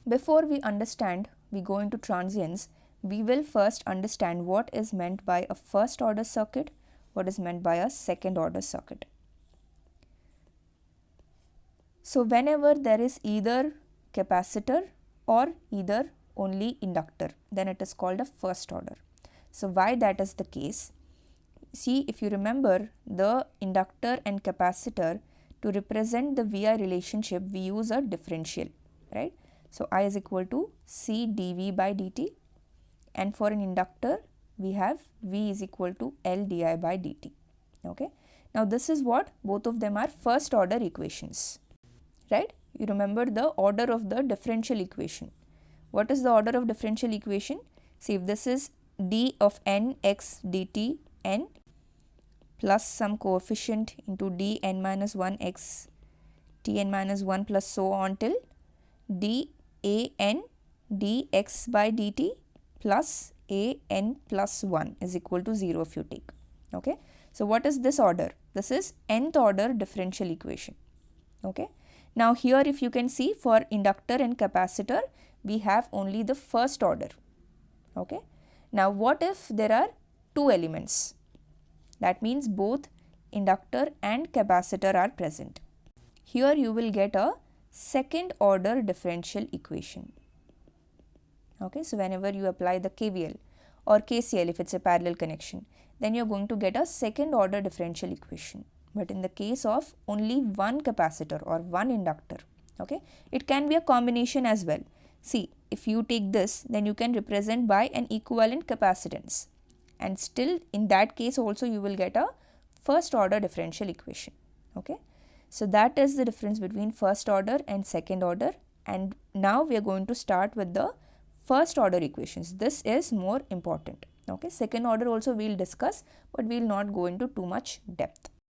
Before we go into transients, we will first understand what is meant by a first order circuit, what is meant by a second order circuit. So whenever there is either capacitor or either only inductor, then it is called a first order. So why that is the case? See, if you remember, the inductor and capacitor, to represent the VI relationship, we use a differential, right? So I is equal to C dV by dt, and for an inductor we have V is equal to L di by dt. Okay. Now this is what both of them are first order equations, right? You remember the order of the differential equation. What is the order of differential equation? See, if this is d of n x dt n plus some coefficient into d n minus 1 x t n minus 1 plus so on till d a n dx by dt plus a n plus 1 is equal to 0 if you take. Okay. So what is this order? This is nth order differential equation. Okay. Now here if you can see, for inductor and capacitor we have only the first order. Okay. Now what if there are two elements? That means both inductor and capacitor are present. Here you will get a second order differential equation. Okay, so whenever you apply the KVL or KCL, if it's a parallel connection, then you're going to get a second order differential equation. But in the case of only one capacitor or one inductor, okay, it can be a combination as well. See, if you take this, then you can represent by an equivalent capacitance, and still in that case also you will get a first order differential equation. Okay, so that is the difference between first order and second order. And now we are going to start with the first order equations. This is more important. Okay, second order also we will discuss, but we will not go into too much depth.